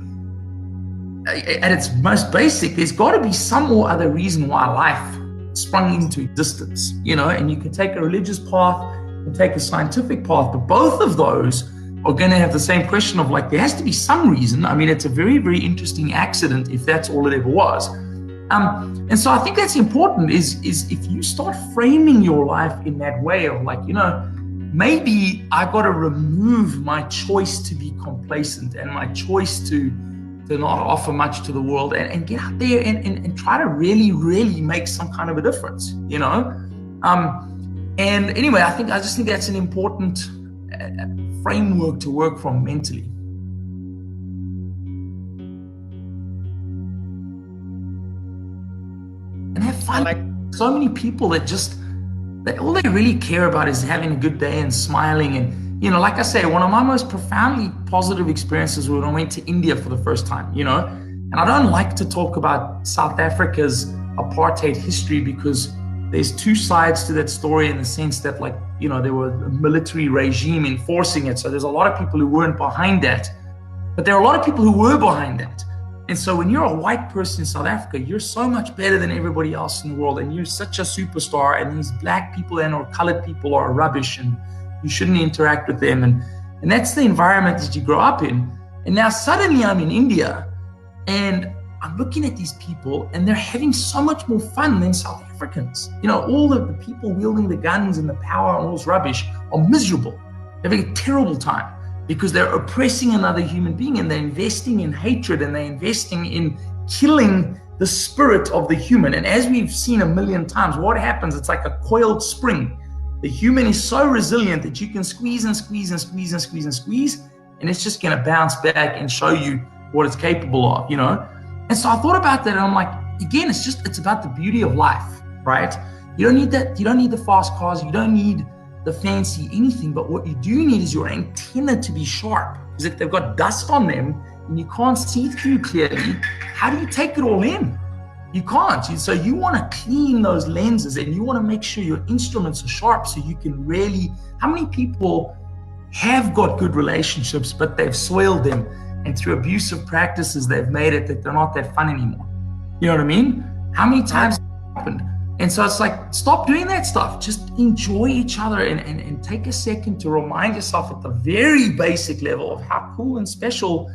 at its most basic, there's got to be some or other reason why life sprung into existence, and you can take a religious path and take a scientific path, but both of those are going to have the same question of like, there has to be some reason. I mean, it's a very, very interesting accident if that's all it ever was. And so I think that's important is if you start framing your life in that way of like, maybe I got to remove my choice to be complacent and my choice to not offer much to the world, and get out there and try to really, really make some kind of a difference, And anyway, I just think that's an important framework to work from mentally. And have fun. So many people that all they really care about is having a good day and smiling. And, like I say, one of my most profoundly positive experiences was when I went to India for the first time, and I don't like to talk about South Africa's apartheid history, because there's two sides to that story, in the sense that, like, there was a military regime enforcing it. So there's a lot of people who weren't behind that, but there are a lot of people who were behind that. And so when you're a white person in South Africa, you're so much better than everybody else in the world, and you're such a superstar, and these black people or colored people are rubbish and you shouldn't interact with them. And that's the environment that you grow up in. And now suddenly I'm in India and I'm looking at these people and they're having so much more fun than South Africans. All of the people wielding the guns and the power and all this rubbish are miserable. They're having a terrible time because they're oppressing another human being, and they're investing in hatred, and they're investing in killing the spirit of the human. And as we've seen a million times, what happens? It's like a coiled spring. The human is so resilient that you can squeeze and squeeze and squeeze and squeeze and squeeze, and it's just going to bounce back and show you what it's capable of, And so I thought about that, and I'm like, again, it's about the beauty of life, right? You don't need that. You don't need the fast cars. You don't need the fancy anything. But what you do need is your antenna to be sharp. Because if they've got dust on them and you can't see through clearly, how do you take it all in? You can't. So you want to clean those lenses, and you want to make sure your instruments are sharp so you can really. How many people have got good relationships, but they've soiled them, and through abusive practices they've made it that they're not that fun anymore? You know what I mean? How many times has that happened? And so it's like, stop doing that stuff. Just enjoy each other, and take a second to remind yourself at the very basic level of how cool and special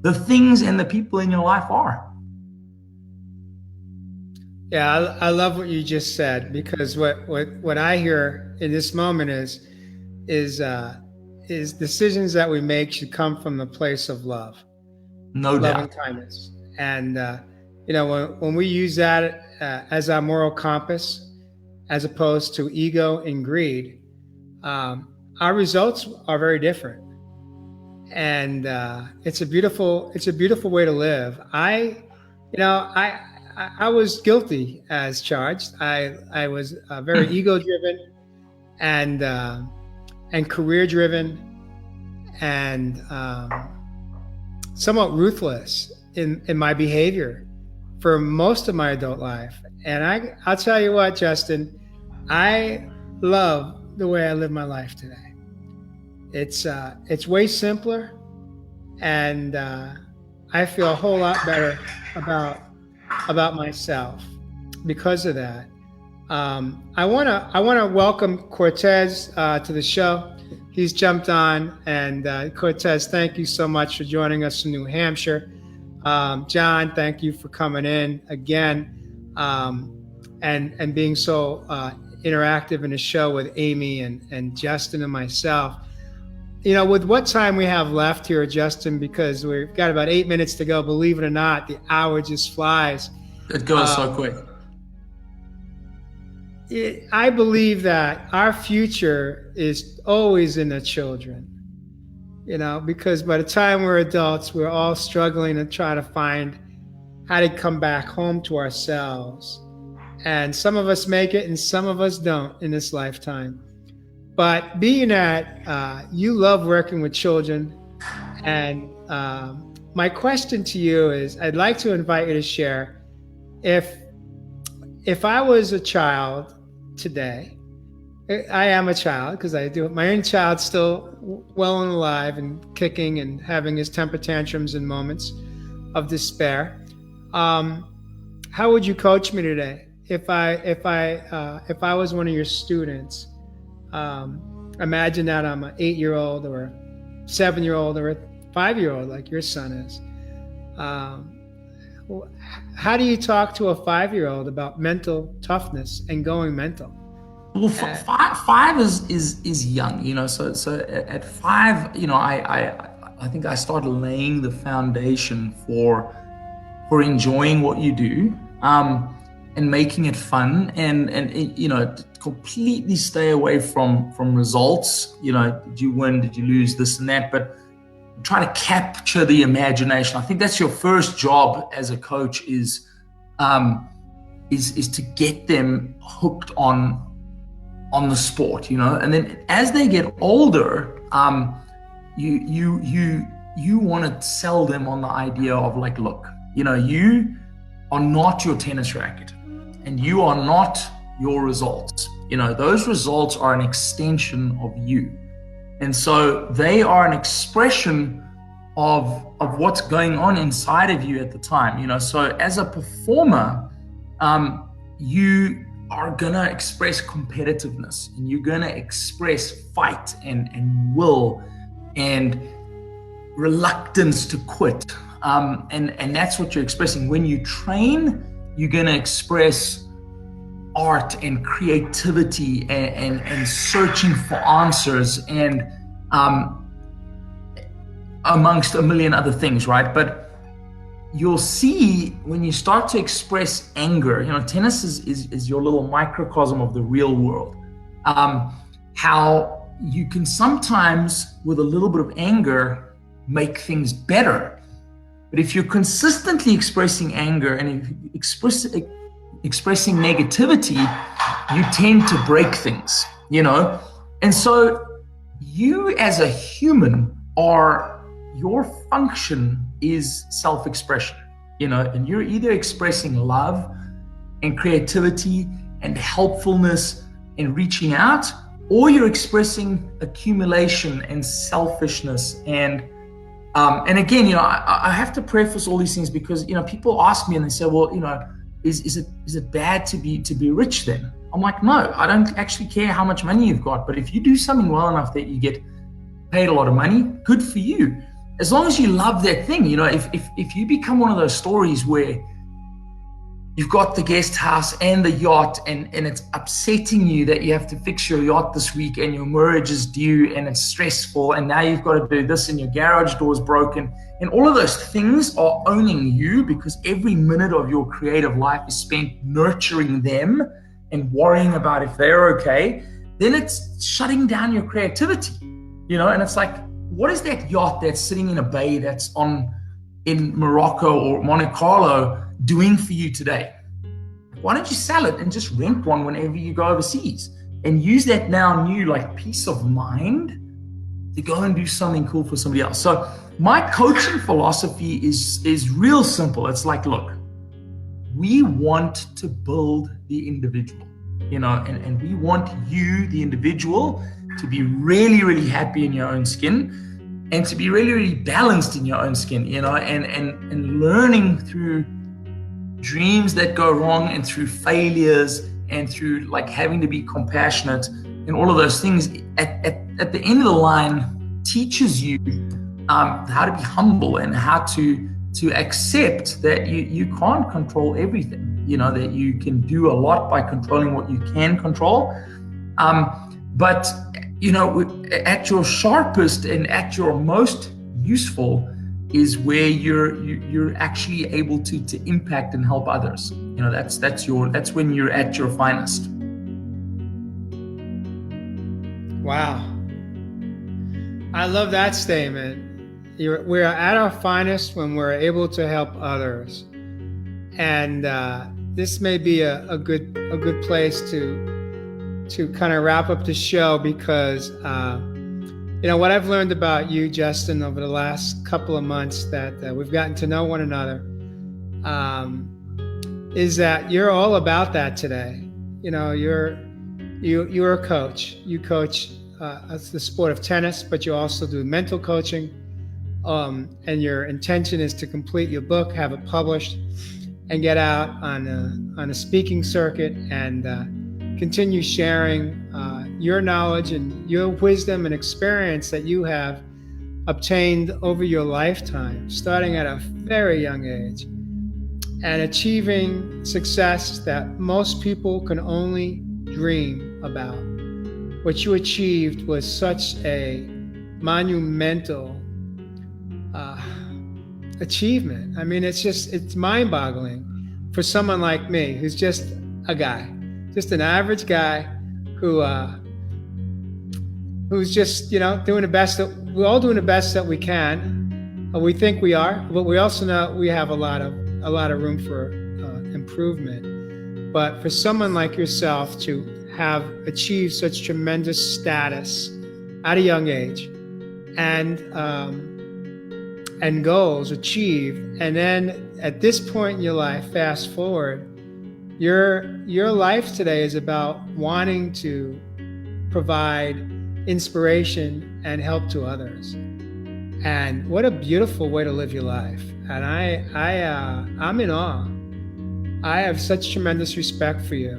the things and the people in your life are. Yeah, I love what you just said, because what I hear in this moment is decisions that we make should come from the place of love, No love doubt. and kindness. And when we use that as our moral compass, as opposed to ego and greed, our results are very different. And it's a beautiful way to live. I was guilty as charged. I was very ego driven and career driven and somewhat ruthless in my behavior for most of my adult life. And I'll tell you what, Justin, I love the way I live my life today. It's way simpler, and I feel a whole lot better about myself because of that. I wanna welcome Cortez to the show. He's jumped on, and Cortez, thank you so much for joining us from New Hampshire. John, thank you for coming in again, and being so interactive in the show with Amy and Justin and myself. With what time we have left here, Justin, because we've got about 8 minutes to go, believe it or not, the hour just flies. It goes so quick. I believe that our future is always in the children, because by the time we're adults, we're all struggling to try to find how to come back home to ourselves. And some of us make it and some of us don't in this lifetime. But being that you love working with children, and my question to you is, I'd like to invite you to share, if I was a child today, I am a child because I do. My own child's still well and alive and kicking and having his temper tantrums and moments of despair. How would you coach me today if I was one of your students? Imagine that I'm an 8-year-old or a 7-year-old or a 5-year-old like your son is. How do you talk to a 5-year-old about mental toughness and going mental? Well, five is young, So at 5, I think I started laying the foundation for enjoying what you do, and making it fun, and completely stay away from results. Did you win? Did you lose? This and that, but try to capture the imagination. I think that's your first job as a coach is to get them hooked on the sport, and then as they get older, you want to sell them on the idea of like, look, you are not your tennis racket, and you are not your results. Those results are an extension of you. And so they are an expression of what's going on inside of you at the time. So as a performer, you are gonna express competitiveness, and you're gonna express fight and will and reluctance to quit. And that's what you're expressing. When you train, you're gonna express art and creativity and searching for answers and amongst a million other things, right? But you'll see when you start to express anger, tennis is your little microcosm of the real world. How you can sometimes, with a little bit of anger, make things better. But if you're consistently expressing anger and expressing negativity, you tend to break things, And so you as a human your function is self-expression, and you're either expressing love and creativity and helpfulness and reaching out, or you're expressing accumulation and selfishness. And again, I have to preface all these things because, people ask me and they say, well, is it bad to be rich then? I'm like, no, I don't actually care how much money you've got, but if you do something well enough that you get paid a lot of money, good for you. As long as you love that thing, if you become one of those stories where you've got the guest house and the yacht, and it's upsetting you that you have to fix your yacht this week and your mortgage is due and it's stressful, and now you've got to do this and your garage door is broken, and all of those things are owning you because every minute of your creative life is spent nurturing them and worrying about if they're okay, then it's shutting down your creativity, and it's like, what is that yacht that's sitting in a bay that's in Morocco or Monte Carlo doing for you today? Why don't you sell it and just rent one whenever you go overseas and use that now new peace of mind to go and do something cool for somebody else? So my coaching philosophy is real simple. It's like, look, we want to build the individual, and we want you, the individual, to be really, really happy in your own skin and to be really, really balanced in your own skin, and learning through dreams that go wrong and through failures and through having to be compassionate and all of those things at the end of the line teaches you how to be humble and how to accept that you can't control everything, that you can do a lot by controlling what you can control. But at your sharpest and at your most useful is where you're actually able to impact and help others. That's when you're at your finest. Wow. I love that statement. We're at our finest when we're able to help others. And this may be a good place to kind of wrap up the show, because what I've learned about you, Justin, over the last couple of months that we've gotten to know one another, is that you're all about that today. You're a coach. You coach the sport of tennis, but you also do mental coaching. And your intention is to complete your book, have it published, and get out on a speaking circuit and continue sharing your knowledge and your wisdom and experience that you have obtained over your lifetime, starting at a very young age and achieving success that most people can only dream about. What you achieved was such a monumental achievement. I mean, it's mind-boggling for someone like me, who's just a guy, just an average guy who's just, doing the best we're all doing the best that we can. We think we are, but we also know we have a lot of room for improvement. But for someone like yourself to have achieved such tremendous status at a young age and goals achieved, and then at this point in your life, fast forward, your life today is about wanting to provide inspiration and help to others. And what a beautiful way to live your life. And I'm in awe. I have such tremendous respect for you,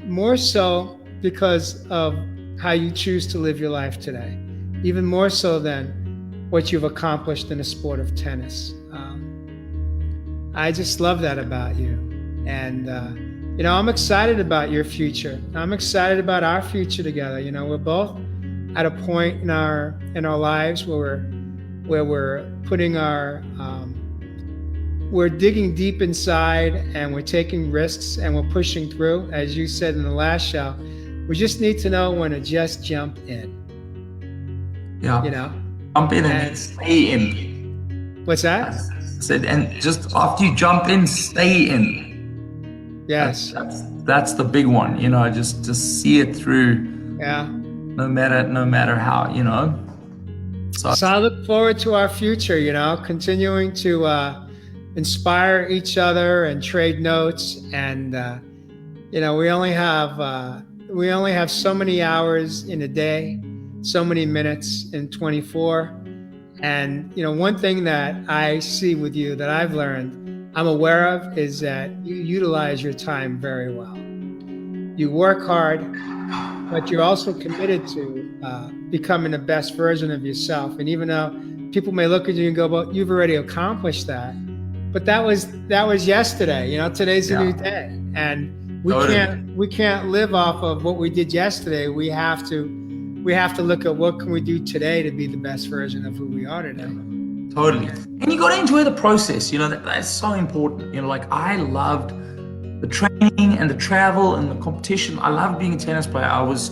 more so because of how you choose to live your life today, even more so than what you've accomplished in the sport of tennis. I just love that about you. And, I'm excited about your future. I'm excited about our future together. We're both at a point in our lives where we're putting we're digging deep inside, and we're taking risks, and we're pushing through. As you said in the last show, we just need to know when to just jump in. Yeah. Jump in and stay in. What's that? I said, and just after you jump in, stay in. Yes. That's the big one, just see it through. Yeah. No matter how, So I look forward to our future, continuing to inspire each other and trade notes. And, we only have so many hours in a day, so many minutes in 24. And, one thing that I see with you that I've learned, I'm aware of, is that you utilize your time very well. You work hard, but you're also committed to becoming the best version of yourself. And even though people may look at you and go, well, you've already accomplished that, but that was yesterday. Today's a new Yeah, day, and totally. we can't live off of what we did yesterday. We have to look at what can we do today to be the best version of who we are Yeah, today. totally. And you got to enjoy the process. That's so important. Like I loved the training and the travel and the competition. I loved being a tennis player. I was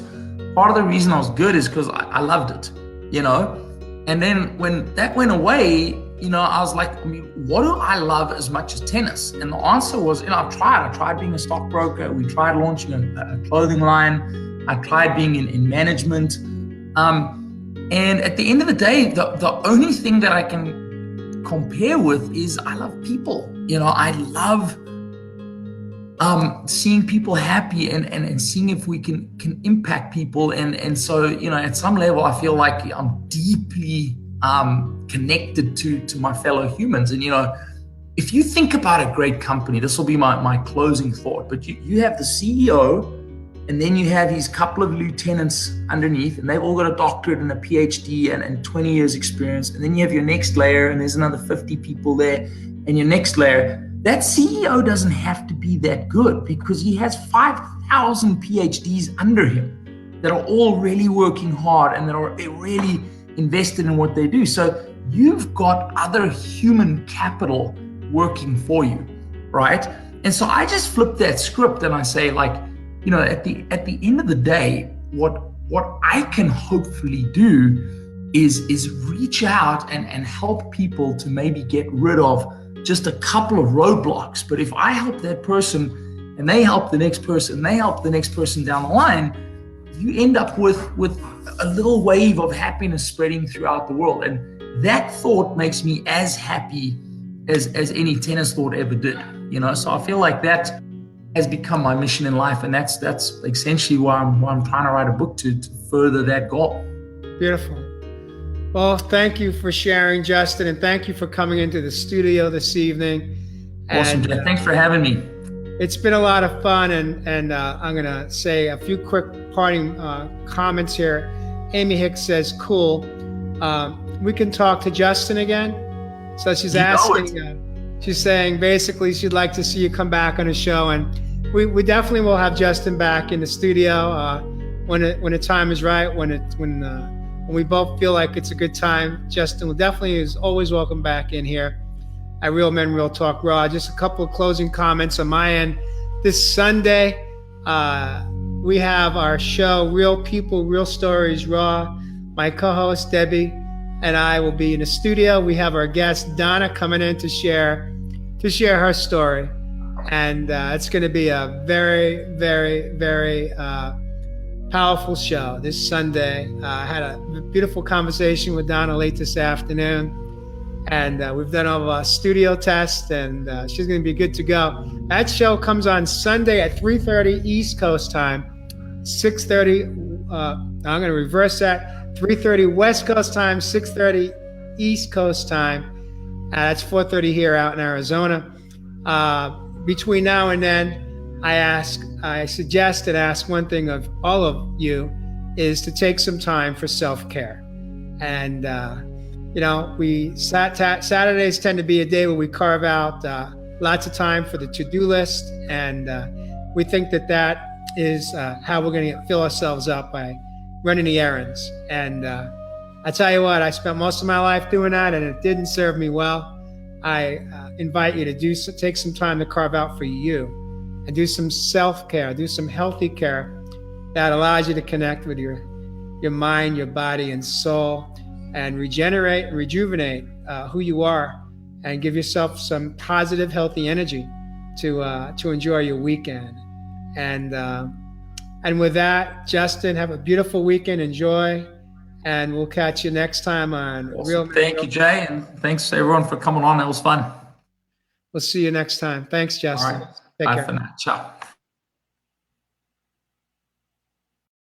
part of the reason I was good is because I loved it, you know. And then when that went away, I was like, I mean, what do I love as much as tennis? And the answer was, I tried being a stockbroker. We tried launching a clothing line. I tried being in management. And at the end of the day, the only thing that I can compare with is I love people. I love seeing people happy and seeing if we can impact people. And so, at some level, I feel like I'm deeply connected to my fellow humans. And, if you think about a great company, this will be my closing thought, but you have the CEO, and then you have his couple of lieutenants underneath, and they've all got a doctorate and a PhD and 20 years experience. And then you have your next layer, and there's another 50 people there, and your next layer. That CEO doesn't have to be that good because he has 5,000 PhDs under him that are all really working hard and they're really invested in what they do. So you've got other human capital working for you, right? And so I just flip that script and I say, like, at the end of the day, what I can hopefully do is reach out and help people to maybe get rid of just a couple of roadblocks. But if I help that person and they help the next person, and they help the next person down the line, you end up with a little wave of happiness spreading throughout the world. And that thought makes me as happy as any tennis thought ever did. So I feel like that has become my mission in life, and that's essentially why I'm trying to write a book to further that goal. Beautiful. Well, thank you for sharing, Justin, and thank you for coming into the studio this evening. Awesome, Jay. Thanks for having me. It's been a lot of fun, and I'm going to say a few quick parting comments here. Amy Hicks says, cool. We can talk to Justin again. So she's asking, she's saying basically she'd like to see you come back on the show, and we definitely will have Justin back in the studio when the time is right, when we both feel like it's a good time. Justin will definitely is always welcome back in here at Real Men, Real Talk Raw. Just a couple of closing comments on my end. This Sunday, we have our show, Real People, Real Stories Raw. My co-host, Debbie, and I will be in the studio. We have our guest, Donna, coming in to share her story. And it's going to be a very, very, very powerful show this Sunday. I had a beautiful conversation with Donna late this afternoon, and we've done all of our studio tests, and she's going to be good to go. That show comes on Sunday at 3:30 East Coast time, 6:30. I'm going to reverse that: 3:30 West Coast time, 6:30 East Coast time. That's 4:30 here out in Arizona. Between now and then, I suggest and ask one thing of all of you is to take some time for self-care. And, Saturdays tend to be a day where we carve out lots of time for the to-do list. And we think that is how we're going to fill ourselves up, by running the errands. And I tell you what, I spent most of my life doing that, and it didn't serve me well. I invite you to take some time to carve out for you and do some self-care, do some healthy care that allows you to connect with your mind, your body, and soul, and regenerate and rejuvenate who you are, and give yourself some positive, healthy energy to enjoy your weekend. And with that, Justin, have a beautiful weekend. Enjoy. And we'll catch you next time on Awesome. Real Men. Thank you, Jay, and thanks everyone for coming on. That was fun. We'll see you next time. Thanks, Justin. All right. Take Bye care. for now. Ciao.